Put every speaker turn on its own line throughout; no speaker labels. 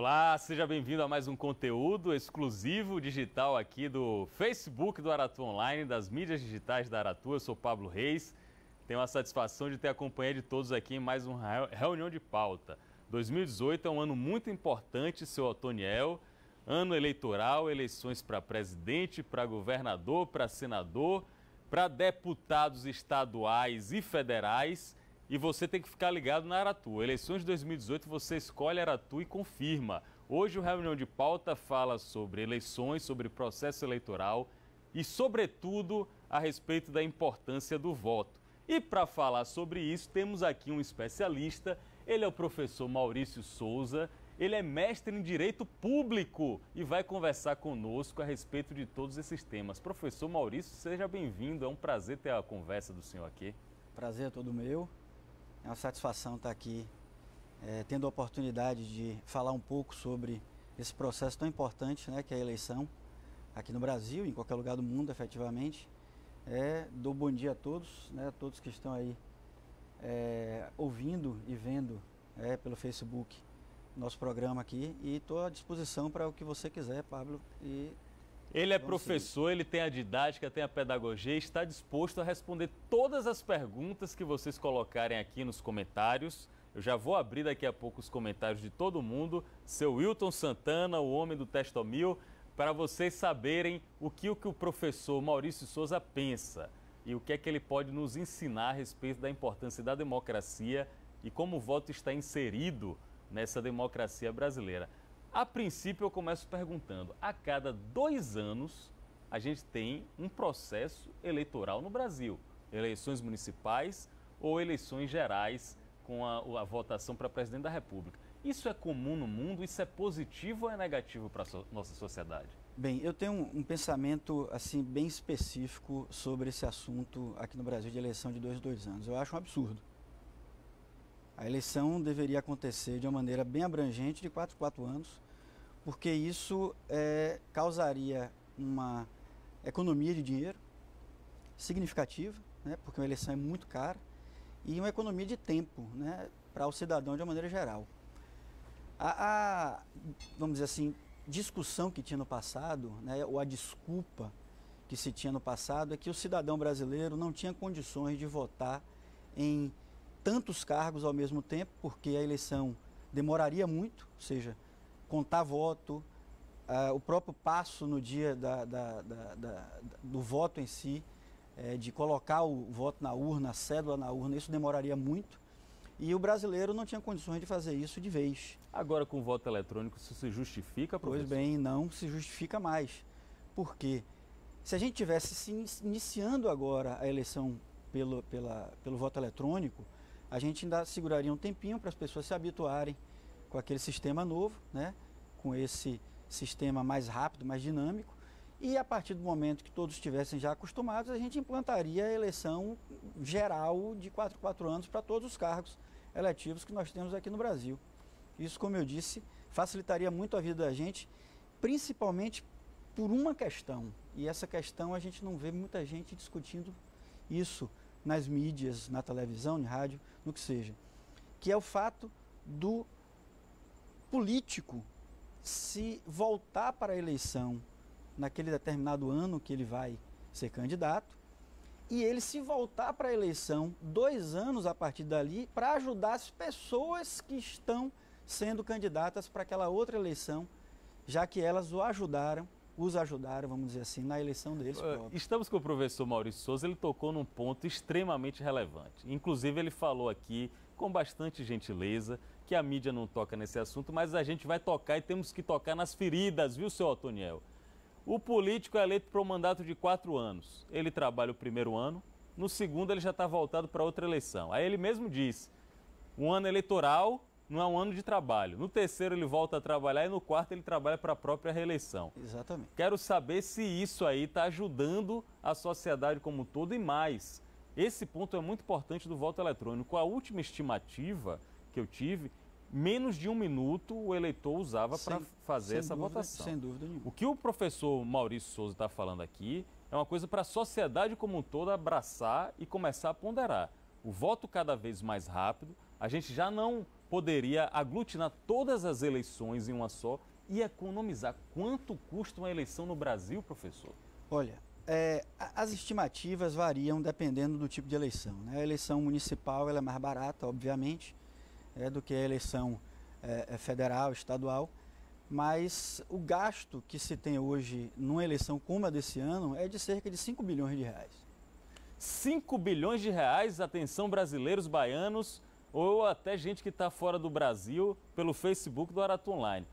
Olá, seja bem-vindo a mais um conteúdo exclusivo digital aqui do Facebook do Aratu Online, das mídias digitais da Aratu. Eu sou Pablo Reis, tenho a satisfação de ter a companhia de todos aqui em mais uma reunião de pauta. 2018 é um ano muito importante, seu Otoniel, ano eleitoral, eleições para presidente, para governador, para senador, para deputados estaduais e federais. E você tem que ficar ligado na Aratu. Eleições de 2018, você escolhe a Aratu e confirma. Hoje o Reunião de Pauta fala sobre eleições, sobre processo eleitoral e, sobretudo, a respeito da importância do voto. E para falar sobre isso, temos aqui um especialista. Ele é o professor Maurício Souza. Ele é mestre em Direito Público e vai conversar conosco a respeito de todos esses temas. Professor Maurício, seja bem-vindo. É um prazer ter a conversa do senhor aqui.
Prazer é todo meu. É uma satisfação estar aqui, tendo a oportunidade de falar um pouco sobre esse processo tão importante, né, que é a eleição aqui no Brasil, em qualquer lugar do mundo, efetivamente. Dou bom dia a todos, né, a todos que estão aí ouvindo e vendo pelo Facebook nosso programa aqui, e estou à disposição para o que você quiser, Pablo.
Ele é professor, ele tem a didática, tem a pedagogia, está disposto a responder todas as perguntas que vocês colocarem aqui nos comentários. Eu já vou abrir daqui a pouco os comentários de todo mundo. Seu Wilton Santana, o homem do Testomil, para vocês saberem o que o professor Maurício Souza pensa e o que é que ele pode nos ensinar a respeito da importância da democracia e como o voto está inserido nessa democracia brasileira. A princípio, eu começo perguntando, a cada 2 anos a gente tem um processo eleitoral no Brasil, eleições municipais ou eleições gerais com a votação para presidente da República. Isso é comum no mundo? Isso é positivo ou é negativo para a nossa sociedade?
Bem, eu tenho um pensamento assim bem específico sobre esse assunto aqui no Brasil de eleição de 2 anos. Eu acho um absurdo. A eleição deveria acontecer de uma maneira bem abrangente, de 4 anos, porque isso causaria uma economia de dinheiro significativa, né, porque uma eleição é muito cara, e uma economia de tempo, né, para o cidadão de uma maneira geral. Vamos dizer assim, discussão que tinha no passado, né, ou a desculpa que se tinha no passado, é que o cidadão brasileiro não tinha condições de votar em tantos cargos ao mesmo tempo, porque a eleição demoraria muito, ou seja, contar voto, o próprio passo no dia do voto em si, de colocar o voto na urna, a cédula na urna, isso demoraria muito, e o brasileiro não tinha condições de fazer isso de vez.
Agora, com o voto eletrônico, isso se justifica, professor?
Pois bem, não se justifica mais. Por quê? Se a gente tivesse se iniciando agora a eleição pelo voto eletrônico, a gente ainda seguraria um tempinho para as pessoas se habituarem com aquele sistema novo, né? Com esse sistema mais rápido, mais dinâmico, e a partir do momento que todos estivessem já acostumados, a gente implantaria a eleição geral de 4 anos para todos os cargos eletivos que nós temos aqui no Brasil. Isso, como eu disse, facilitaria muito a vida da gente, principalmente por uma questão, e essa questão a gente não vê muita gente discutindo isso nas mídias, na televisão, na rádio, no que seja, que é o fato do político se voltar para a eleição naquele determinado ano que ele vai ser candidato, e ele se voltar para a eleição 2 anos a partir dali para ajudar as pessoas que estão sendo candidatas para aquela outra eleição, já que elas os ajudaram, vamos dizer assim, na eleição deles próprios.
Estamos com o professor Maurício Souza, ele tocou num ponto extremamente relevante. Inclusive, ele falou aqui, com bastante gentileza, que a mídia não toca nesse assunto, mas a gente vai tocar e temos que tocar nas feridas, viu, seu Otoniel? O político é eleito para um mandato de 4 anos. Ele trabalha o primeiro ano, no segundo ele já está voltado para outra eleição. Aí ele mesmo diz, um ano eleitoral não é um ano de trabalho. No terceiro ele volta a trabalhar e no quarto ele trabalha para a própria reeleição.
Exatamente.
Quero saber se isso aí está ajudando a sociedade como um todo e mais. Esse ponto é muito importante do voto eletrônico. A última estimativa que eu tive, menos de 1 minuto o eleitor usava para fazer essa votação.
Sem dúvida nenhuma.
O que o professor Maurício Souza está falando aqui é uma coisa para a sociedade como um todo abraçar e começar a ponderar. O voto cada vez mais rápido, a gente já não poderia aglutinar todas as eleições em uma só e economizar. Quanto custa uma eleição no Brasil, professor?
Olha, as estimativas variam dependendo do tipo de eleição, né? A eleição municipal ela é mais barata, obviamente, do que a eleição federal, estadual, mas o gasto que se tem hoje numa eleição como a desse ano é de cerca de 5 bilhões de reais.
5 bilhões de reais, atenção brasileiros, baianos ou até gente que está fora do Brasil pelo Facebook do Aratu Online.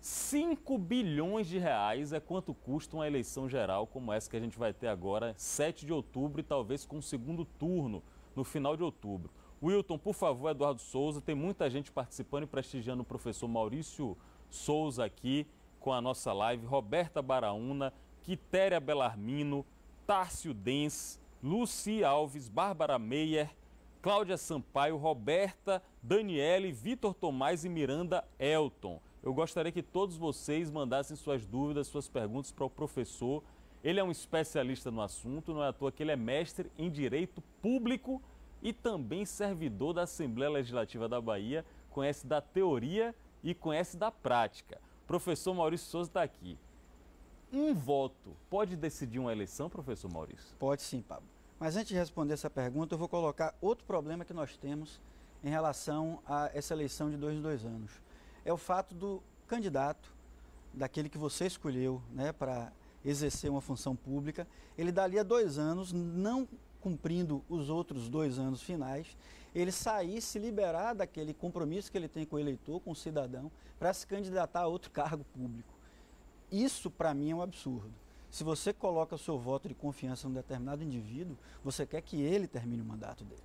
5 bilhões de reais é quanto custa uma eleição geral como essa que a gente vai ter agora, 7 de outubro e talvez com um segundo turno no final de outubro. Wilton, por favor, Eduardo Souza, tem muita gente participando e prestigiando o professor Maurício Souza aqui com a nossa live, Roberta Baraúna, Quitéria Belarmino, Tárcio Dens, Luci Alves, Bárbara Meyer, Cláudia Sampaio, Roberta, Daniele, Vitor Tomás e Miranda Elton. Eu gostaria que todos vocês mandassem suas dúvidas, suas perguntas para o professor. Ele é um especialista no assunto, não é à toa que ele é mestre em Direito Público e também servidor da Assembleia Legislativa da Bahia, conhece da teoria e conhece da prática. Professor Maurício Souza está aqui. Um voto pode decidir uma eleição, professor Maurício?
Pode sim, Pablo. Mas antes de responder essa pergunta, eu vou colocar outro problema que nós temos em relação a essa eleição de 2 em 2 anos. É o fato do candidato, daquele que você escolheu, né, para exercer uma função pública, ele dali a 2 anos, não cumprindo os outros 2 anos finais, ele sair, se liberar daquele compromisso que ele tem com o eleitor, com o cidadão, para se candidatar a outro cargo público. Isso, para mim, é um absurdo. Se você coloca o seu voto de confiança num determinado indivíduo, você quer que ele termine o mandato dele.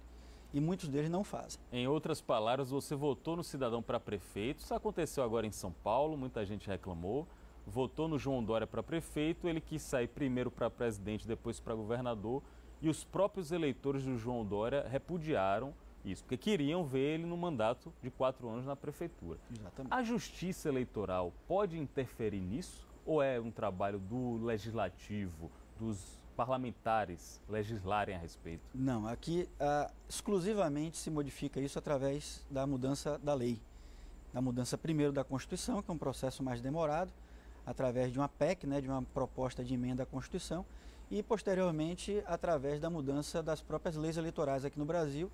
E muitos deles não fazem.
Em outras palavras, você votou no cidadão para prefeito, isso aconteceu agora em São Paulo, muita gente reclamou. Votou no João Dória para prefeito, ele quis sair primeiro para presidente, depois para governador, e os próprios eleitores do João Dória repudiaram isso, porque queriam ver ele no mandato de 4 anos na prefeitura.
Exatamente.
A justiça eleitoral pode interferir nisso? Ou é um trabalho do legislativo, dos parlamentares legislarem a respeito?
Não, aqui exclusivamente se modifica isso através da mudança da lei. Da mudança primeiro da Constituição, que é um processo mais demorado, através de uma PEC, né, de uma proposta de emenda à Constituição, e posteriormente através da mudança das próprias leis eleitorais aqui no Brasil,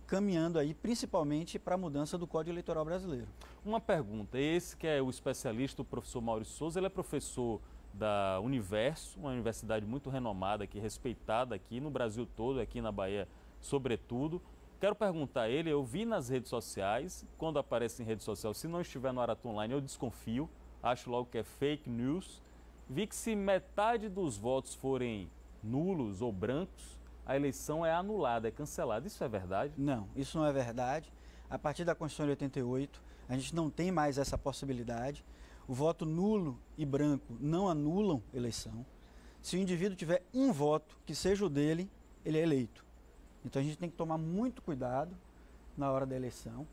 caminhando aí principalmente para a mudança do Código Eleitoral brasileiro.
Uma pergunta, esse que é o especialista, o professor Maurício Souza, ele é professor da Universo, uma universidade muito renomada aqui, respeitada aqui no Brasil todo, aqui na Bahia sobretudo. Quero perguntar a ele, eu vi nas redes sociais, quando aparece em rede social, se não estiver no Aratu Online, eu desconfio, acho logo que é fake news. Vi que se metade dos votos forem nulos ou brancos, a eleição é anulada, é cancelada. Isso é verdade?
Não, isso não é verdade. A partir da Constituição de 88, a gente não tem mais essa possibilidade. O voto nulo e branco não anulam eleição. Se o indivíduo tiver um voto, que seja o dele, ele é eleito. Então a gente tem que tomar muito cuidado na hora da eleição,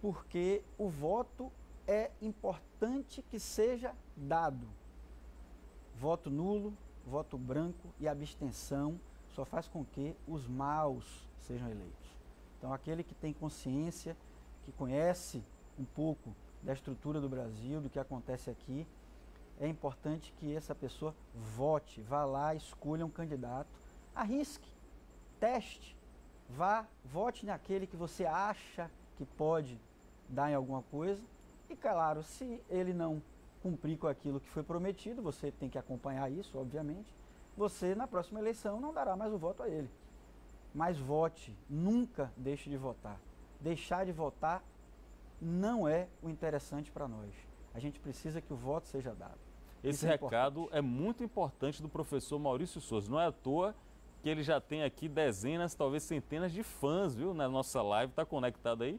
porque o voto é importante que seja dado. Voto nulo, voto branco e abstenção só faz com que os maus sejam eleitos. Então, aquele que tem consciência, que conhece um pouco da estrutura do Brasil, do que acontece aqui, é importante que essa pessoa vote, vá lá, escolha um candidato, arrisque, teste, vá, vote naquele que você acha que pode dar em alguma coisa. E, claro, se ele não cumprir com aquilo que foi prometido, você tem que acompanhar isso, obviamente. Você, na próxima eleição, não dará mais o voto a ele. Mas vote, nunca deixe de votar. Deixar de votar não é o interessante para nós. A gente precisa que o voto seja dado.
Esse recado é muito importante do professor Maurício Souza. Não é à toa que ele já tem aqui dezenas, talvez centenas de fãs, viu, na nossa live. Está conectado aí?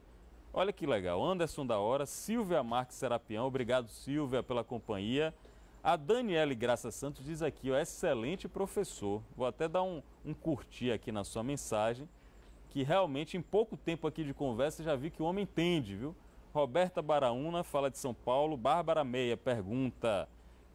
Olha que legal. Anderson da Hora, Silvia Marques Serapião. Obrigado, Silvia, pela companhia. A Daniele Graça Santos diz aqui, ó, excelente professor. Vou até dar um curtir aqui na sua mensagem, que realmente em pouco tempo aqui de conversa já vi que o homem entende, viu? Roberta Baraúna fala de São Paulo. Bárbara Meia pergunta,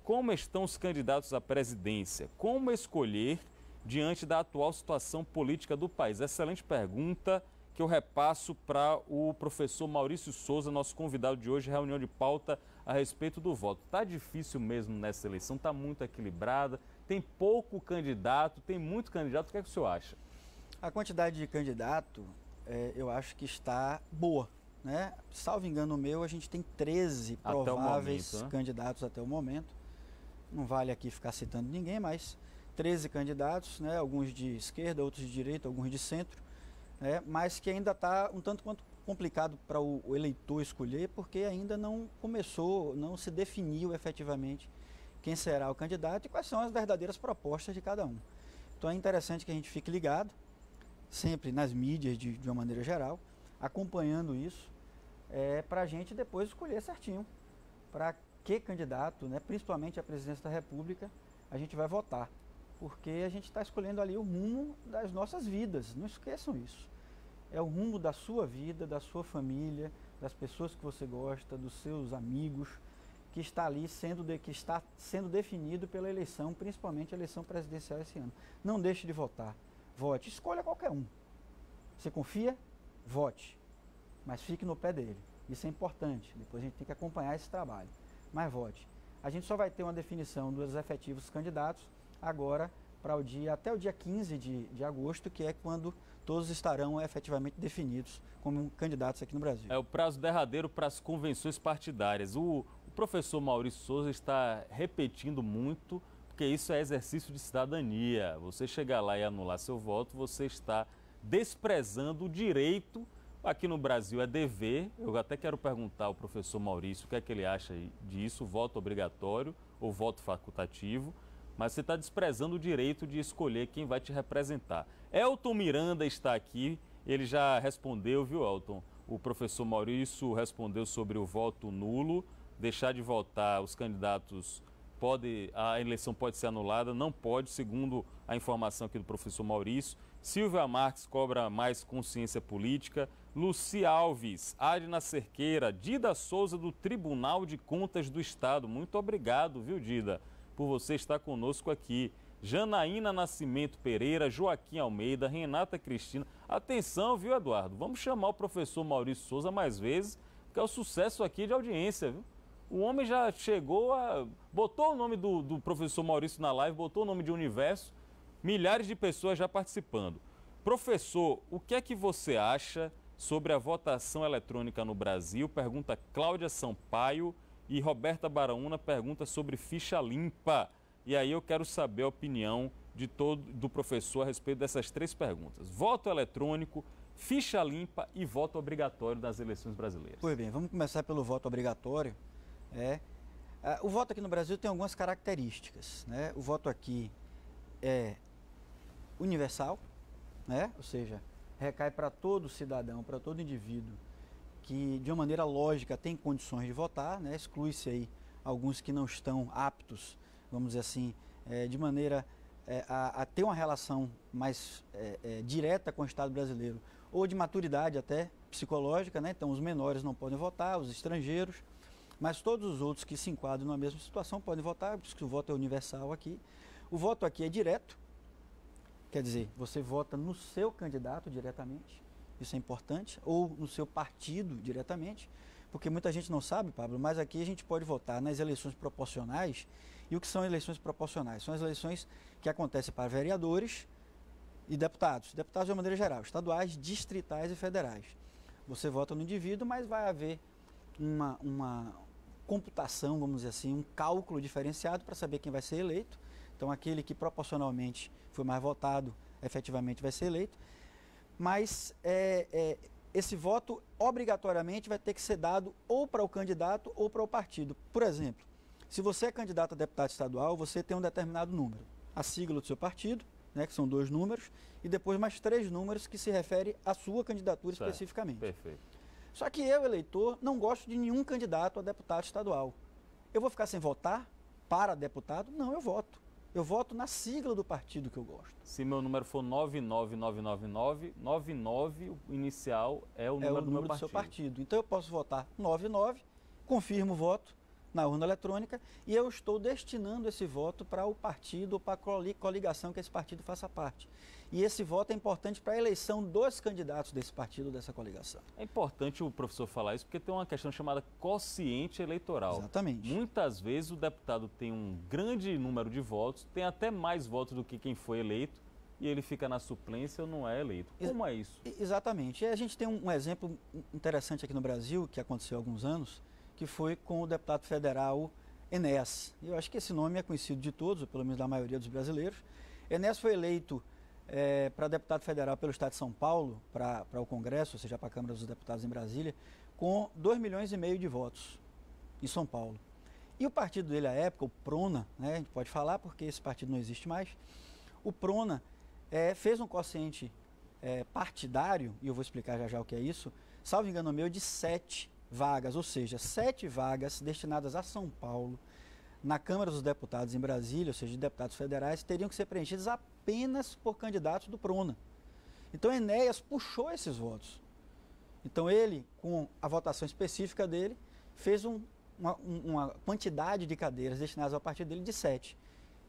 como estão os candidatos à presidência? Como escolher diante da atual situação política do país? Excelente pergunta que eu repasso para o professor Maurício Souza, nosso convidado de hoje, reunião de pauta a respeito do voto. Está difícil mesmo nessa eleição, está muito equilibrada, tem pouco candidato, tem muito candidato, o que é que o senhor acha?
A quantidade de candidato, eu acho que está boa, né? Salvo engano meu, a gente tem 13 prováveis candidatos até o momento. Não vale aqui ficar citando ninguém, mas 13 candidatos, né? Alguns de esquerda, outros de direita, alguns de centro, né? Mas que ainda está um tanto quanto complicado para o eleitor escolher, porque ainda não começou, não se definiu efetivamente quem será o candidato e quais são as verdadeiras propostas de cada um. Então é interessante que a gente fique ligado, sempre nas mídias de uma maneira geral, acompanhando isso, para a gente depois escolher certinho para que candidato, né, principalmente a presidência da República, a gente vai votar. Porque a gente está escolhendo ali o rumo das nossas vidas, não esqueçam isso. É o rumo da sua vida, da sua família, das pessoas que você gosta, dos seus amigos, que está ali que está sendo definido pela eleição, principalmente a eleição presidencial esse ano. Não deixe de votar. Vote, escolha qualquer um. Você confia? Vote. Mas fique no pé dele. Isso é importante. Depois a gente tem que acompanhar esse trabalho. Mas vote. A gente só vai ter uma definição dos efetivos candidatos agora para até o dia 15 de agosto, que é quando todos estarão efetivamente definidos como candidatos aqui no Brasil.
É o prazo derradeiro para as convenções partidárias. O professor Maurício Souza está repetindo muito, porque isso é exercício de cidadania. Você chegar lá e anular seu voto, você está desprezando o direito. Aqui no Brasil é dever. Eu até quero perguntar ao professor Maurício o que é que ele acha disso, voto obrigatório ou voto facultativo. Mas você está desprezando o direito de escolher quem vai te representar. Elton Miranda está aqui, ele já respondeu, viu, Elton? O professor Maurício respondeu sobre o voto nulo, deixar de votar os candidatos, a eleição pode ser anulada, não pode, segundo a informação aqui do professor Maurício. Silvia Marques cobra mais consciência política. Luci Alves, Adna Cerqueira, Dida Souza do Tribunal de Contas do Estado. Muito obrigado, viu, Dida, por você estar conosco aqui. Janaína Nascimento Pereira, Joaquim Almeida, Renata Cristina. Atenção, viu, Eduardo? Vamos chamar o professor Maurício Souza mais vezes, que é o sucesso aqui de audiência, viu? O homem já chegou botou o nome do professor Maurício na live, botou o nome de Universo, milhares de pessoas já participando. Professor, o que é que você acha sobre a votação eletrônica no Brasil? Pergunta Cláudia Sampaio. E Roberta Baraúna pergunta sobre ficha limpa. E aí eu quero saber a opinião do professor a respeito dessas três perguntas. Voto eletrônico, ficha limpa e voto obrigatório nas eleições brasileiras.
Pois bem, vamos começar pelo voto obrigatório. O voto aqui no Brasil tem algumas características, né? O voto aqui é universal, né? Ou seja, recai para todo cidadão, para todo indivíduo que de uma maneira lógica tem condições de votar, né? Exclui-se aí alguns que não estão aptos, vamos dizer assim, de maneira a ter uma relação mais direta com o Estado brasileiro, ou de maturidade até psicológica, né? Então os menores não podem votar, os estrangeiros, mas todos os outros que se enquadram na mesma situação podem votar, por isso que o voto é universal aqui. O voto aqui é direto, quer dizer, você vota no seu candidato diretamente. Isso é importante, ou no seu partido diretamente, porque muita gente não sabe, Pablo, mas aqui a gente pode votar nas eleições proporcionais. E o que são eleições proporcionais? São as eleições que acontecem para vereadores e deputados. Deputados de uma maneira geral, estaduais, distritais e federais. Você vota no indivíduo, mas vai haver uma computação, vamos dizer assim, um cálculo diferenciado para saber quem vai ser eleito. Então aquele que proporcionalmente foi mais votado, efetivamente vai ser eleito. Mas esse voto obrigatoriamente vai ter que ser dado ou para o candidato ou para o partido. Por exemplo, se você é candidato a deputado estadual, você tem um determinado número. A sigla do seu partido, né, que são 2 números, e depois mais 3 números que se referem à sua candidatura especificamente.
Perfeito.
Só que eu, eleitor, não gosto de nenhum candidato a deputado estadual. Eu vou ficar sem votar para deputado? Não, eu voto. Eu voto na sigla do partido que eu gosto.
Se meu número for 99999, 99, o inicial é o número do meu partido.
Do seu partido. Então eu posso votar 99, confirmo o voto, na urna eletrônica e eu estou destinando esse voto para o partido ou para a coligação que esse partido faça parte. E esse voto é importante para a eleição dos candidatos desse partido ou dessa coligação.
É importante o professor falar isso porque tem uma questão chamada quociente eleitoral.
Exatamente.
Muitas vezes o deputado tem um grande número de votos, tem até mais votos do que quem foi eleito, e ele fica na suplência ou não é eleito. Como é isso?
Exatamente. E a gente tem um exemplo interessante aqui no Brasil, que aconteceu há alguns anos, que foi com o deputado federal Enéas. Eu acho que esse nome é conhecido de todos, ou pelo menos da maioria dos brasileiros. Enéas foi eleito para deputado federal pelo Estado de São Paulo, para o Congresso, ou seja, para a Câmara dos Deputados em Brasília, com 2,5 milhões de votos em São Paulo. E o partido dele à época, o PRONA, né, a gente pode falar porque esse partido não existe mais, o PRONA fez um quociente partidário, e eu vou explicar já já o que é isso, salvo engano meu, de 7 vagas, ou seja, 7 vagas destinadas a São Paulo, na Câmara dos Deputados em Brasília, ou seja, de deputados federais, teriam que ser preenchidas apenas por candidatos do PRONA. Então, Enéas puxou esses votos. Então, ele, com a votação específica dele, fez uma quantidade de cadeiras destinadas ao partido dele de 7.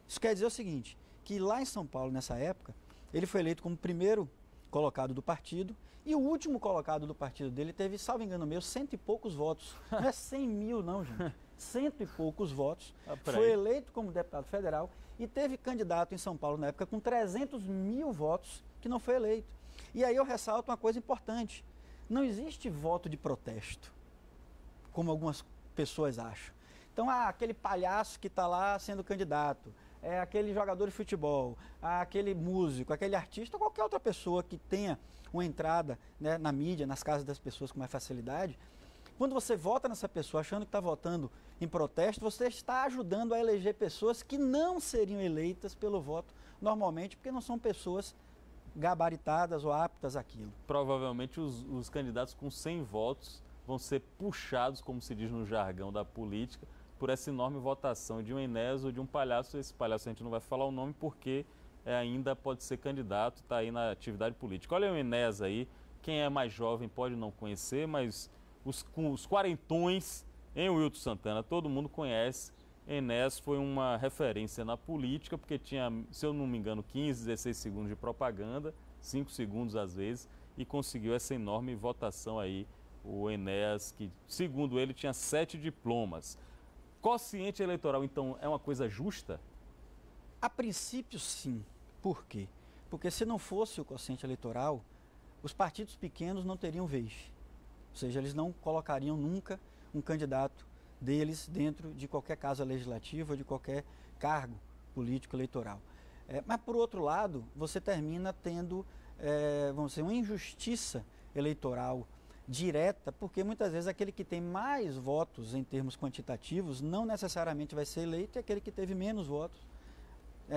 Isso quer dizer o seguinte, que lá em São Paulo, nessa época, ele foi eleito como primeiro colocado do partido, e o último colocado do partido dele teve, salvo engano meu, 100 e poucos votos. Não é 100 mil não, gente. 100 e poucos votos. Foi eleito como deputado federal e teve candidato em São Paulo na época com 300 mil votos que não foi eleito. E aí eu ressalto uma coisa importante. Não existe voto de protesto, como algumas pessoas acham. Então, aquele palhaço que está lá sendo candidato, aquele jogador de futebol, aquele músico, aquele artista, qualquer outra pessoa que tenha uma entrada, né, na mídia, nas casas das pessoas com mais facilidade, quando você vota nessa pessoa achando que está votando em protesto, você está ajudando a eleger pessoas que não seriam eleitas pelo voto normalmente, porque não são pessoas gabaritadas ou aptas àquilo.
Provavelmente os candidatos com 100 votos vão ser puxados, como se diz no jargão da política, por essa enorme votação de um Enéas ou de um palhaço. Esse palhaço a gente não vai falar o nome porque ainda pode ser candidato, está aí na atividade política. Olha o Enéas aí, quem é mais jovem pode não conhecer, mas os quarentões em Wilton Santana, todo mundo conhece. Enéas foi uma referência na política, porque tinha, se eu não me engano, 15, 16 segundos de propaganda, 5 segundos às vezes, e conseguiu essa enorme votação aí, o Enéas, que segundo ele tinha 7 diplomas. Quociente eleitoral, então, é uma coisa justa?
A princípio, sim. Por quê? Porque se não fosse o quociente eleitoral, os partidos pequenos não teriam vez. Ou seja, eles não colocariam nunca um candidato deles dentro de qualquer casa legislativa ou de qualquer cargo político eleitoral. Mas, por outro lado, você termina tendo, vamos dizer, uma injustiça eleitoral direta, porque muitas vezes aquele que tem mais votos em termos quantitativos não necessariamente vai ser eleito e aquele que teve menos votos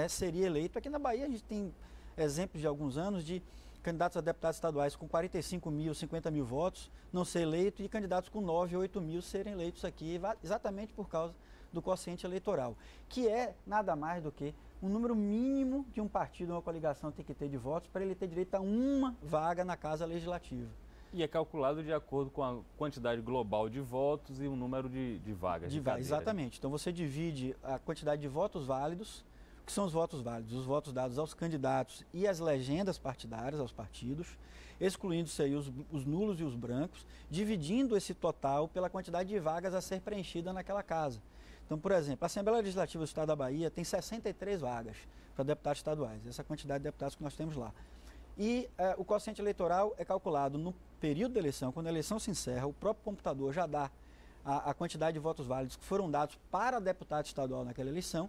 seria eleito. Aqui na Bahia a gente tem exemplos de alguns anos de candidatos a deputados estaduais com 45 mil, 50 mil votos não ser eleito e candidatos com 9 ou 8 mil serem eleitos aqui, exatamente por causa do quociente eleitoral, que é nada mais do que um número mínimo de um partido ou uma coligação tem que ter de votos para ele ter direito a uma vaga na Casa Legislativa.
E é calculado de acordo com a quantidade global de votos e o número de vagas.
Exatamente. Então você divide a quantidade de votos válidos. O que são os votos válidos? Os votos dados aos candidatos e às legendas partidárias, aos partidos, excluindo-se aí os nulos e os brancos, dividindo esse total pela quantidade de vagas a ser preenchida naquela casa. Então, por exemplo, a Assembleia Legislativa do Estado da Bahia tem 63 vagas para deputados estaduais, essa quantidade de deputados que nós temos lá. E o quociente eleitoral é calculado no período da eleição, quando a eleição se encerra, o próprio computador já dá a quantidade de votos válidos que foram dados para deputado estadual naquela eleição,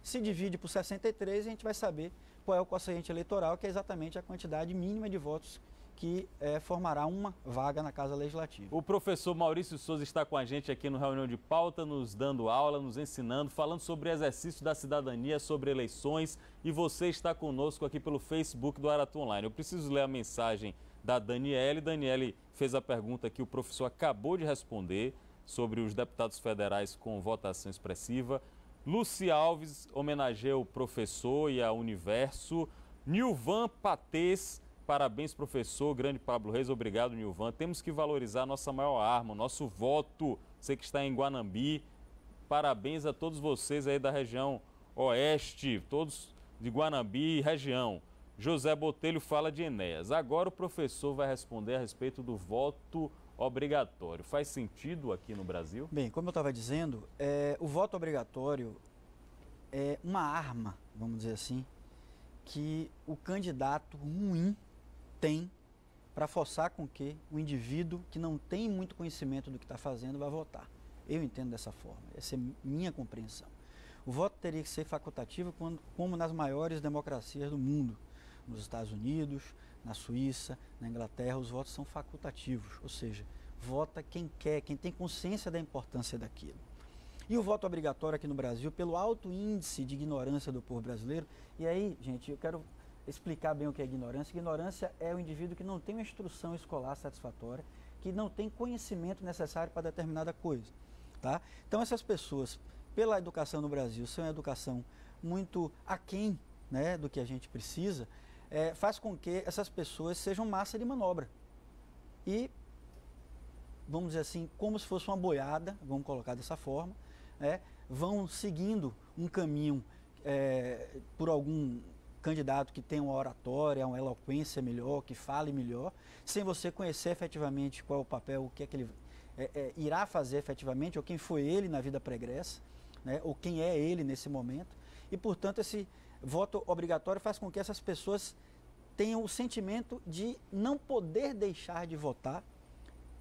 se divide por 63 e a gente vai saber qual é o quociente eleitoral, que é exatamente a quantidade mínima de votos que formará uma vaga na Casa Legislativa.
O professor Maurício Souza está com a gente aqui no Reunião de Pauta, nos dando aula, nos ensinando, falando sobre exercício da cidadania, sobre eleições, e você está conosco aqui pelo Facebook do Aratu Online. Eu preciso ler a mensagem da Daniele. Daniele fez a pergunta que o professor acabou de responder sobre os deputados federais com votação expressiva. Luci Alves homenageia o professor e a Universo. Nilvan Patês, parabéns, professor. Grande Pablo Reis, obrigado, Nilvan. Temos que valorizar nossa maior arma, nosso voto. Você que está em Guanambi, parabéns a todos vocês aí da região oeste, todos de Guanambi e região. José Botelho fala de Enéas. Agora o professor vai responder a respeito do voto obrigatório. Faz sentido aqui no Brasil?
Bem, como eu estava dizendo, o voto obrigatório é uma arma, vamos dizer assim, que o candidato ruim tem para forçar com que o indivíduo que não tem muito conhecimento do que está fazendo vá votar. Eu entendo dessa forma, essa é minha compreensão. O voto teria que ser facultativo como nas maiores democracias do mundo. Nos Estados Unidos, na Suíça, na Inglaterra, os votos são facultativos, ou seja, vota quem quer, quem tem consciência da importância daquilo. E o voto obrigatório aqui no Brasil, pelo alto índice de ignorância do povo brasileiro, e aí, gente, eu quero explicar bem o que é ignorância. Ignorância é o indivíduo que não tem uma instrução escolar satisfatória, que não tem conhecimento necessário para determinada coisa. Tá? Então, essas pessoas, pela educação no Brasil, são uma educação muito aquém, né, do que a gente precisa, faz com que essas pessoas sejam massa de manobra. E, vamos dizer assim, como se fosse uma boiada, vamos colocar dessa forma, vão seguindo um caminho por algum candidato que tenha uma oratória, uma eloquência melhor, que fale melhor, sem você conhecer efetivamente qual é o papel, o que é que ele irá fazer efetivamente, ou quem foi ele na vida pregressa, né, ou quem é ele nesse momento. E, portanto, esse voto obrigatório faz com que essas pessoas tenham o sentimento de não poder deixar de votar,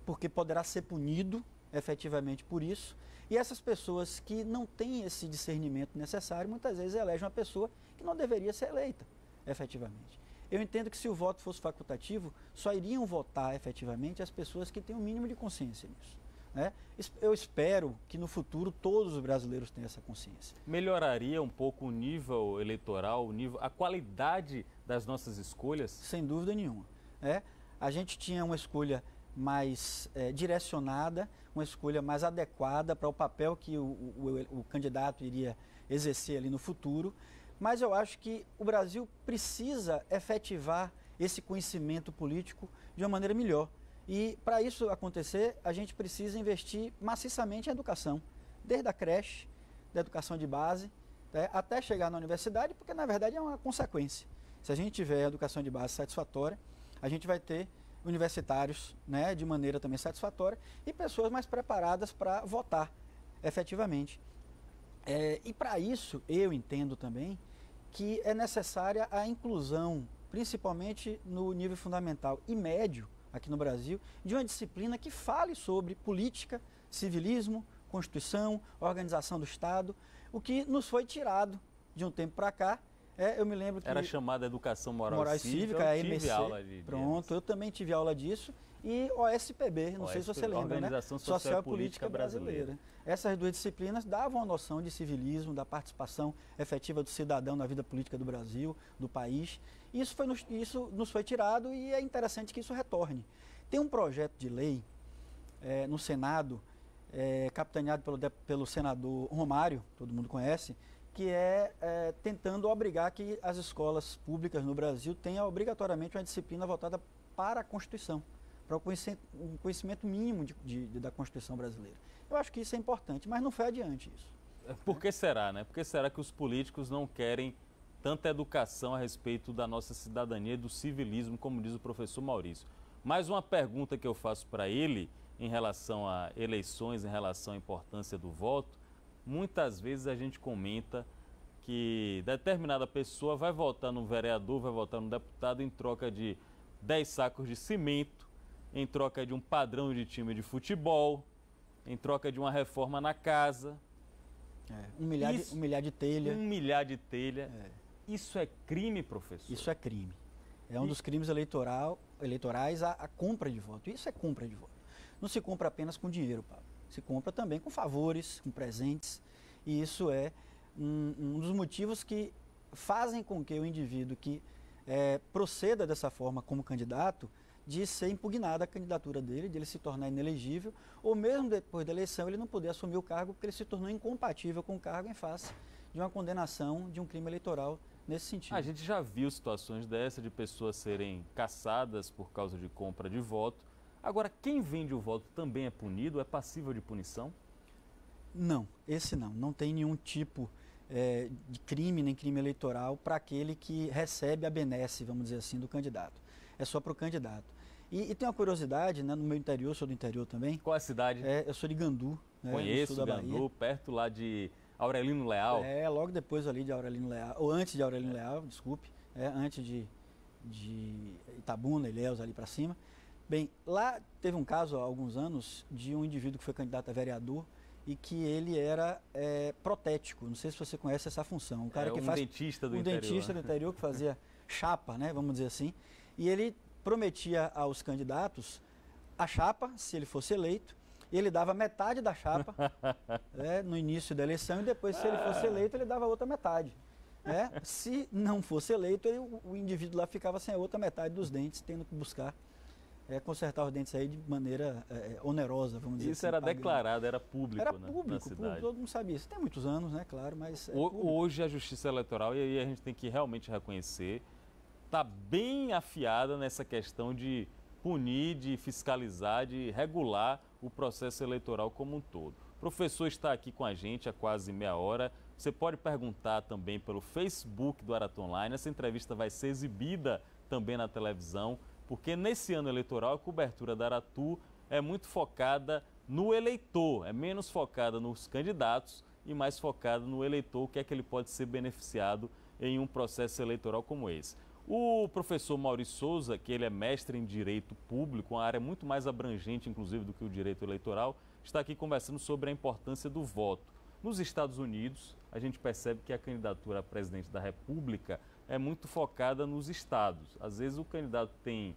porque poderá ser punido efetivamente por isso. E essas pessoas que não têm esse discernimento necessário, muitas vezes elegem uma pessoa que não deveria ser eleita, efetivamente. Eu entendo que se o voto fosse facultativo, só iriam votar efetivamente as pessoas que têm o mínimo de consciência nisso. Né? Eu espero que no futuro todos os brasileiros tenham essa consciência.
Melhoraria um pouco o nível eleitoral, a qualidade das nossas escolhas?
Sem dúvida nenhuma. A gente tinha uma escolha mais direcionada, uma escolha mais adequada para o papel que o candidato iria exercer ali no futuro, mas eu acho que o Brasil precisa efetivar esse conhecimento político de uma maneira melhor. E para isso acontecer, a gente precisa investir maciçamente em educação, desde a creche, da educação de base, até chegar na universidade, porque na verdade é uma consequência. Se a gente tiver educação de base satisfatória, a gente vai ter universitários, né, de maneira também satisfatória e pessoas mais preparadas para votar efetivamente. E para isso, eu entendo também que é necessária a inclusão, principalmente no nível fundamental e médio, aqui no Brasil, de uma disciplina que fale sobre política, civilismo, Constituição, organização do Estado, o que nos foi tirado de um tempo para cá. Eu me lembro que
era chamada Educação Moral e Cívica,
a MC. Aula pronto, eu também tive aula disso. E OSPB, não sei se você lembra,
Organização
né? Social
e Política Brasileira.
Essas duas disciplinas davam a noção de civilismo, da participação efetiva do cidadão na vida política do Brasil, do país. Isso nos foi tirado e é interessante que isso retorne. Tem um projeto de lei no Senado, capitaneado pelo senador Romário, todo mundo conhece, que tentando obrigar que as escolas públicas no Brasil tenham obrigatoriamente uma disciplina voltada para a Constituição, para um conhecimento mínimo da Constituição brasileira. Eu acho que isso é importante, mas não foi adiante isso.
Por que será, né? Por que será que os políticos não querem tanta educação a respeito da nossa cidadania e do civilismo, como diz o professor Maurício? Mais uma pergunta que eu faço para ele em relação a eleições, em relação à importância do voto. Muitas vezes a gente comenta que determinada pessoa vai votar no vereador, vai votar no deputado em troca de 10 sacos de cimento, em troca de um padrão de time de futebol, em troca de uma reforma na casa.
Um milhar de telha.
Um milhar de telha. Isso é crime, professor?
Isso é crime. É um dos crimes eleitorais a compra de voto. Isso é compra de voto. Não se compra apenas com dinheiro, Pablo. Se compra também com favores, com presentes. E isso é um dos motivos que fazem com que o indivíduo que proceda dessa forma como candidato, de ser impugnada a candidatura dele, de ele se tornar inelegível, ou mesmo depois da eleição ele não poder assumir o cargo porque ele se tornou incompatível com o cargo em face de uma condenação de um crime eleitoral nesse sentido.
A gente já viu situações dessas de pessoas serem caçadas por causa de compra de voto. Agora, quem vende o voto também é punido, é passível de punição?
Não, esse não. Não tem nenhum tipo de crime, nem crime eleitoral para aquele que recebe a benesse, vamos dizer assim, do candidato. É só para o candidato. E tem uma curiosidade, né, no meu interior, eu sou do interior também.
Qual a cidade?
Eu sou de Gandu, né,
Conheço
no sul da
Gandu,
Bahia.
perto lá de Aurelino Leal.
Logo depois ali de Aurelino Leal, ou antes de Aurelino Leal, desculpe, antes de Itabuna, Ilhéus, ali para cima. Bem, lá teve um caso há alguns anos de um indivíduo que foi candidato a vereador e que ele era protético. Não sei se você conhece essa função. Um cara que faz
dentista do interior.
Dentista do interior que fazia chapa, né, vamos dizer assim. E ele prometia aos candidatos a chapa, se ele fosse eleito, e ele dava metade da chapa no início da eleição e depois, se ele fosse eleito, ele dava a outra metade. Se não fosse eleito, o indivíduo lá ficava sem a outra metade dos dentes, tendo que buscar consertar os dentes aí de maneira onerosa, vamos dizer assim.
Isso era declarado, era público,
era
né,
público,
na cidade.
todo mundo sabia isso. Tem muitos anos, né, claro, mas
hoje a Justiça Eleitoral, e aí a gente tem que realmente reconhecer, está bem afiada nessa questão de punir, de fiscalizar, de regular o processo eleitoral como um todo. O professor está aqui com a gente há quase meia hora. Você pode perguntar também pelo Facebook do Aratu Online. Essa entrevista vai ser exibida também na televisão, porque nesse ano eleitoral a cobertura da Aratu é muito focada no eleitor, é menos focada nos candidatos e mais focada no eleitor, o que é que ele pode ser beneficiado em um processo eleitoral como esse. O professor Maurício Souza, que ele é mestre em Direito Público, uma área muito mais abrangente, inclusive, do que o direito eleitoral, está aqui conversando sobre a importância do voto. Nos Estados Unidos, a gente percebe que a candidatura a presidente da República é muito focada nos estados. Às vezes o candidato tem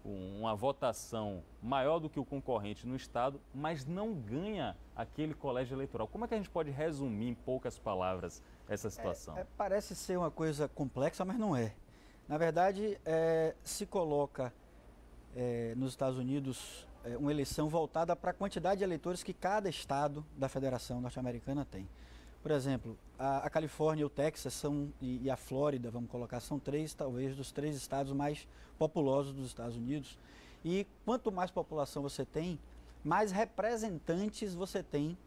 uma votação maior do que o concorrente no estado, mas não ganha aquele colégio eleitoral. Como é que a gente pode resumir em poucas palavras essa situação?
Parece ser uma coisa complexa, mas não é. Na verdade, se coloca nos Estados Unidos uma eleição voltada para a quantidade de eleitores que cada estado da Federação Norte-Americana tem. Por exemplo, a Califórnia e o Texas e a Flórida, vamos colocar, são talvez dos 3 estados mais populosos dos Estados Unidos. E quanto mais população você tem, mais representantes você tem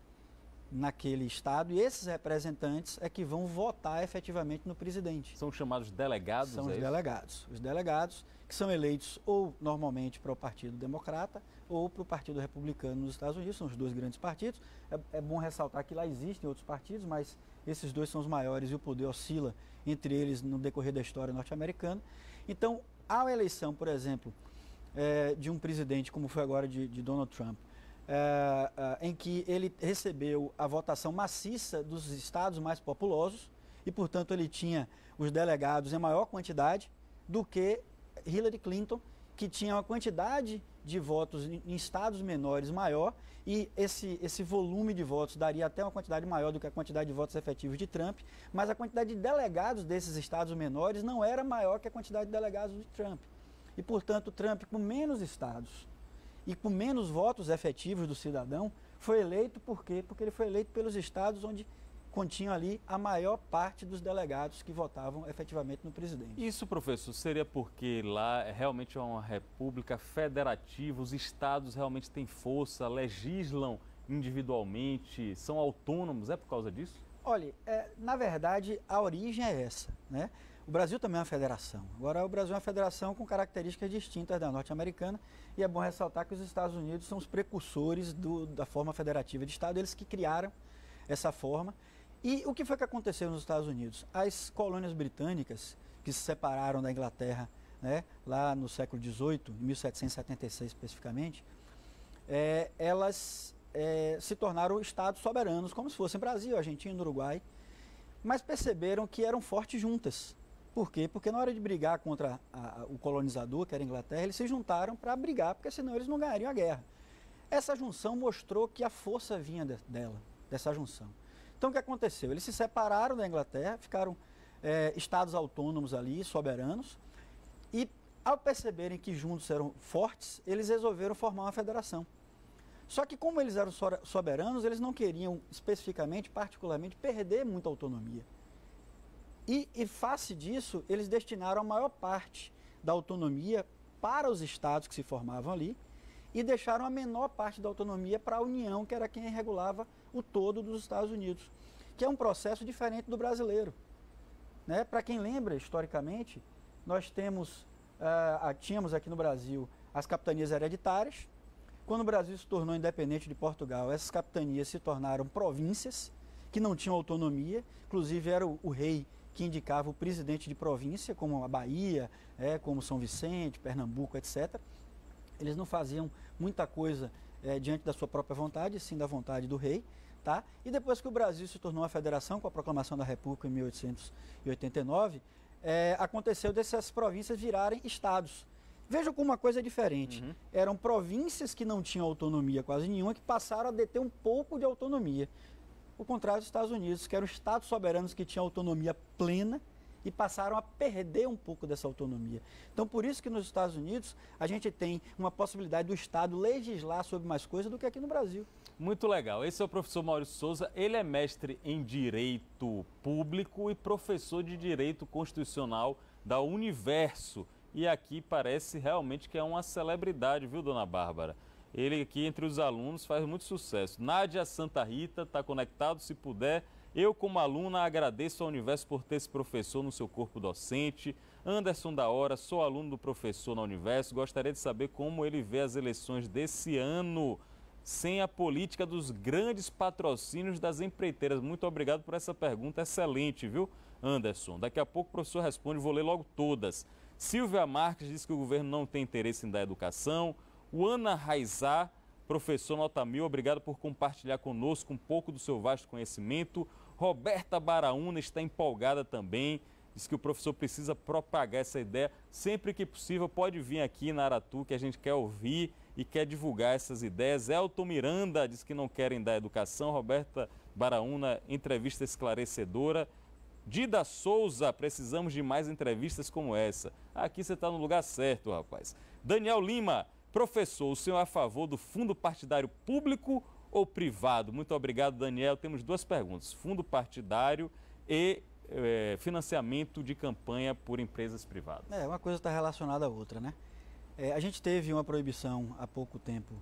naquele estado, e esses representantes é que vão votar efetivamente no presidente.
São chamados delegados?
São os delegados. Os delegados que são eleitos ou normalmente para o Partido Democrata ou para o Partido Republicano nos Estados Unidos, são os 2 grandes partidos. É bom ressaltar que lá existem outros partidos, mas esses 2 são os maiores e o poder oscila entre eles no decorrer da história norte-americana. Então, a eleição, por exemplo, de um presidente, como foi agora de Donald Trump, em que ele recebeu a votação maciça dos estados mais populosos e, portanto, ele tinha os delegados em maior quantidade do que Hillary Clinton, que tinha uma quantidade de votos em estados menores maior, e esse volume de votos daria até uma quantidade maior do que a quantidade de votos efetivos de Trump, mas a quantidade de delegados desses estados menores não era maior que a quantidade de delegados de Trump. E, portanto, Trump, com menos estados e com menos votos efetivos do cidadão, foi eleito por quê? Porque ele foi eleito pelos estados onde continham ali a maior parte dos delegados que votavam efetivamente no presidente.
Isso, professor, seria porque lá realmente é uma república federativa, os estados realmente têm força, legislam individualmente, são autônomos, é por causa disso?
Olha, na verdade, a origem é essa, né? O Brasil também é uma federação. Agora, o Brasil é uma federação com características distintas da norte-americana, e é bom ressaltar que os Estados Unidos são os precursores da forma federativa de Estado, eles que criaram essa forma. E o que foi que aconteceu nos Estados Unidos? As colônias britânicas, que se separaram da Inglaterra, né, lá no século XVIII, em 1776 especificamente, elas se tornaram estados soberanos, como se fossem Brasil, Argentina, Uruguai, mas perceberam que eram fortes juntas. Por quê? Porque na hora de brigar contra o colonizador, que era a Inglaterra, eles se juntaram para brigar, porque senão eles não ganhariam a guerra. Essa junção mostrou que a força vinha dessa junção. Então, o que aconteceu? Eles se separaram da Inglaterra, ficaram estados autônomos ali, soberanos, e ao perceberem que juntos eram fortes, eles resolveram formar uma federação. Só que como eles eram soberanos, eles não queriam especificamente, particularmente, perder muita autonomia. E face disso, eles destinaram a maior parte da autonomia para os estados que se formavam ali e deixaram a menor parte da autonomia para a União, que era quem regulava o todo dos Estados Unidos, que é um processo diferente do brasileiro. Né? Para quem lembra, historicamente, nós tínhamos aqui no Brasil as capitanias hereditárias. Quando o Brasil se tornou independente de Portugal, essas capitanias se tornaram províncias que não tinham autonomia, inclusive era o rei que indicava o presidente de província, como a Bahia, como São Vicente, Pernambuco, etc. Eles não faziam muita coisa diante da sua própria vontade, sim da vontade do rei. Tá? E depois que o Brasil se tornou uma federação, com a proclamação da República em 1889, aconteceu dessas províncias virarem estados. Veja como uma coisa é diferente.
Uhum.
Eram províncias que não tinham autonomia quase nenhuma, que passaram a deter um pouco de autonomia. O contrário dos Estados Unidos, que eram estados soberanos que tinham autonomia plena e passaram a perder um pouco dessa autonomia. Então, por isso que nos Estados Unidos a gente tem uma possibilidade do Estado legislar sobre mais coisas do que aqui no Brasil.
Muito legal. Esse é o professor Maurício Souza. Ele é mestre em Direito Público e professor de Direito Constitucional da Universo. E aqui parece realmente que é uma celebridade, viu, dona Bárbara? Ele aqui entre os alunos faz muito sucesso. Nádia Santa Rita está conectado, se puder. Eu, como aluna, agradeço ao Universo por ter esse professor no seu corpo docente. Anderson da Hora, sou aluno do professor na Universo. Gostaria de saber como ele vê as eleições desse ano, sem a política dos grandes patrocínios das empreiteiras. Muito obrigado por essa pergunta excelente, viu, Anderson? Daqui a pouco o professor responde, vou ler logo todas. Silvia Marques diz que o governo não tem interesse em dar educação. O Ana Raizá, professor nota 1000, obrigado por compartilhar conosco um pouco do seu vasto conhecimento. Roberta Baraúna está empolgada também, diz que o professor precisa propagar essa ideia. Sempre que possível pode vir aqui na Aratu, que a gente quer ouvir e quer divulgar essas ideias. Elton Miranda diz que não querem dar educação. Roberta Baraúna, entrevista esclarecedora. Dida Souza, precisamos de mais entrevistas como essa. Aqui você está no lugar certo, rapaz. Daniel Lima, professor, o senhor é a favor do fundo partidário público ou privado? Muito obrigado, Daniel. Temos duas perguntas. Fundo partidário e financiamento de campanha por empresas privadas.
Uma coisa está relacionada à outra, né? A gente teve uma proibição há pouco tempo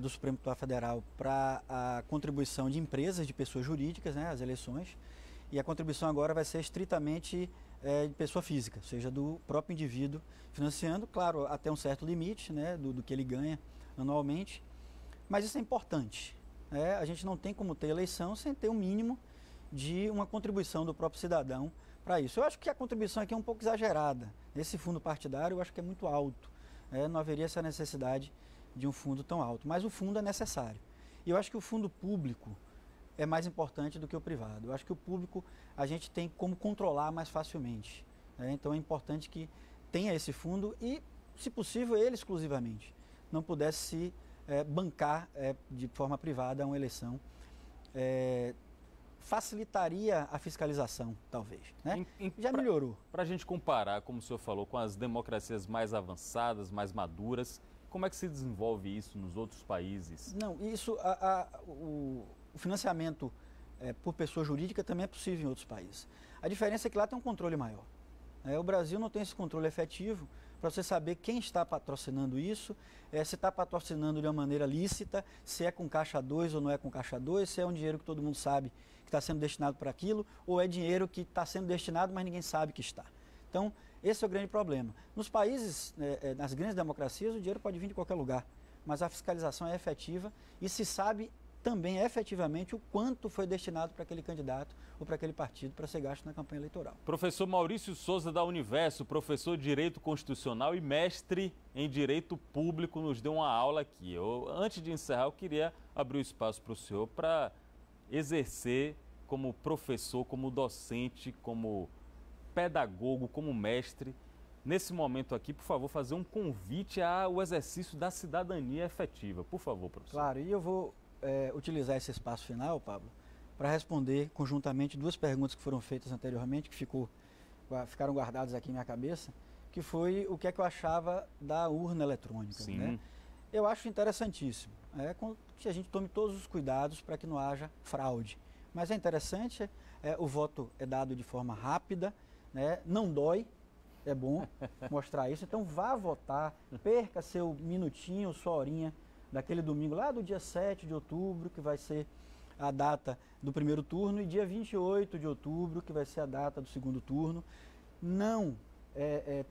do Supremo Tribunal Federal para a contribuição de empresas, de pessoas jurídicas, né, às eleições. E a contribuição agora vai ser estritamente de pessoa física, ou seja, do próprio indivíduo financiando, claro, até um certo limite, né, do que ele ganha anualmente. Mas isso é importante. A gente não tem como ter eleição sem ter um mínimo de uma contribuição do próprio cidadão para isso. Eu acho que a contribuição aqui é um pouco exagerada. Esse fundo partidário eu acho que é muito alto. Não haveria essa necessidade de um fundo tão alto, mas o fundo é necessário. E eu acho que o fundo público é mais importante do que o privado. Eu acho que o público a gente tem como controlar mais facilmente. Então é importante que tenha esse fundo e, se possível, ele exclusivamente não pudesse se bancar de forma privada uma eleição. Facilitaria a fiscalização, talvez. Né? Já melhorou.
Para a gente comparar, como o senhor falou, com as democracias mais avançadas, mais maduras, como é que se desenvolve isso nos outros países?
Não, isso, o financiamento por pessoa jurídica também é possível em outros países. A diferença é que lá tem um controle maior. O Brasil não tem esse controle efetivo para você saber quem está patrocinando isso, se está patrocinando de uma maneira lícita, se é com caixa 2 ou não é com caixa 2, se é um dinheiro que todo mundo sabe que está sendo destinado para aquilo, ou é dinheiro que está sendo destinado, mas ninguém sabe que está. Então, esse é o grande problema. Nos países, nas grandes democracias, o dinheiro pode vir de qualquer lugar, mas a fiscalização é efetiva e se sabe também efetivamente o quanto foi destinado para aquele candidato ou para aquele partido para ser gasto na campanha eleitoral.
Professor Maurício Souza da Universo, professor de Direito Constitucional e mestre em Direito Público, nos deu uma aula aqui. Antes de encerrar, eu queria abrir o espaço para o senhor para exercer como professor, como docente, como pedagogo, como mestre. Nesse momento aqui, por favor, fazer um convite ao exercício da cidadania efetiva. Por favor, professor.
Claro, e eu vou utilizar esse espaço final, Pablo, para responder conjuntamente duas perguntas que foram feitas anteriormente, que ficaram guardadas aqui em minha cabeça, que foi o que é que eu achava da urna eletrônica.
Sim.
Né? Eu acho interessantíssimo que a gente tome todos os cuidados para que não haja fraude. Mas é interessante, o voto é dado de forma rápida, né? Não dói, é bom mostrar isso. Então vá votar, perca seu minutinho, sua horinha, daquele domingo lá do dia 7 de outubro, que vai ser a data do primeiro turno, e dia 28 de outubro, que vai ser a data do segundo turno. Não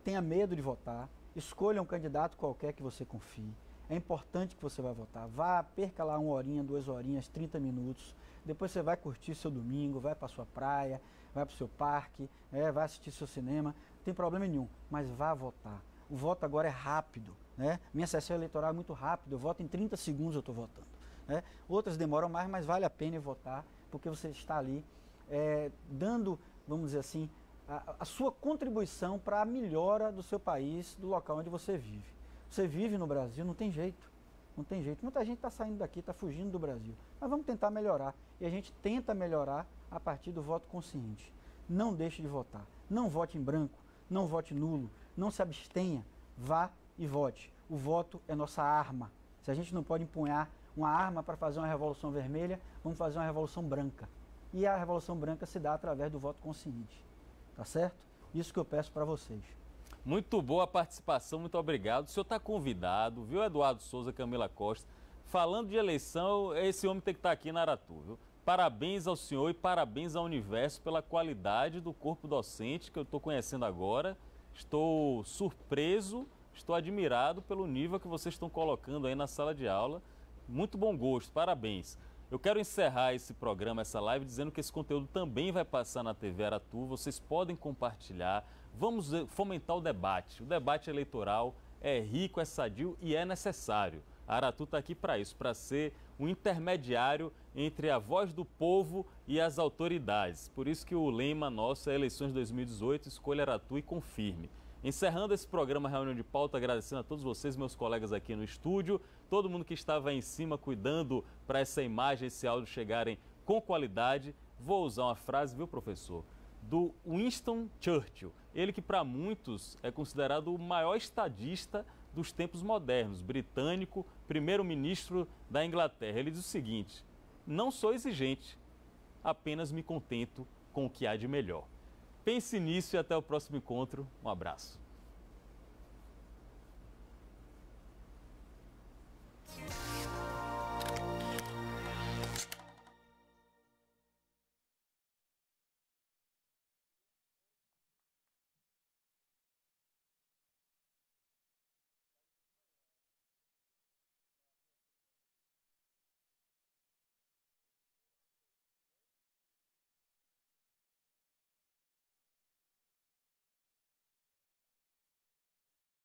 tenha medo de votar, escolha um candidato qualquer que você confie. É importante que você vai votar. Vá, perca lá 1 horinha, 2 horinhas, 30 minutos. Depois você vai curtir seu domingo, vai para sua praia, vai para o seu parque, vai assistir seu cinema. Não tem problema nenhum, mas vá votar. O voto agora é rápido, né? Minha sessão eleitoral é muito rápida, eu voto em 30 segundos, eu estou votando. Né? Outras demoram mais, mas vale a pena votar, porque você está ali dando, vamos dizer assim, a sua contribuição para a melhora do seu país, do local onde você vive. Você vive no Brasil, não tem jeito. Não tem jeito. Muita gente está saindo daqui, está fugindo do Brasil. Mas vamos tentar melhorar. E a gente tenta melhorar a partir do voto consciente. Não deixe de votar. Não vote em branco, não vote nulo, não se abstenha. Vá e vote. O voto é nossa arma. Se a gente não pode empunhar uma arma para fazer uma revolução vermelha, vamos fazer uma revolução branca. E a revolução branca se dá através do voto consciente. Tá certo? Isso que eu peço para vocês.
Muito boa a participação, muito obrigado. O senhor está convidado, viu, Eduardo Souza, Camila Costa? Falando de eleição, esse homem tem que estar aqui na Aratu, viu? Parabéns ao senhor e parabéns ao Universo pela qualidade do corpo docente que eu estou conhecendo agora. Estou surpreso, estou admirado pelo nível que vocês estão colocando aí na sala de aula. Muito bom gosto, parabéns. Eu quero encerrar esse programa, essa live, dizendo que esse conteúdo também vai passar na TV Aratu. Vocês podem compartilhar. Vamos fomentar o debate. O debate eleitoral é rico, é sadio e é necessário. A Aratu está aqui para isso, para ser um intermediário entre a voz do povo e as autoridades. Por isso que o lema nosso é Eleições 2018, escolha Aratu e confirme. Encerrando esse programa Reunião de Pauta, agradecendo a todos vocês, meus colegas aqui no estúdio, todo mundo que estava aí em cima cuidando para essa imagem, esse áudio chegarem com qualidade. Vou usar uma frase, viu, professor? Do Winston Churchill, ele que para muitos é considerado o maior estadista dos tempos modernos, britânico, primeiro-ministro da Inglaterra. Ele diz o seguinte: não sou exigente, apenas me contento com o que há de melhor. Pense nisso e até o próximo encontro. Um abraço.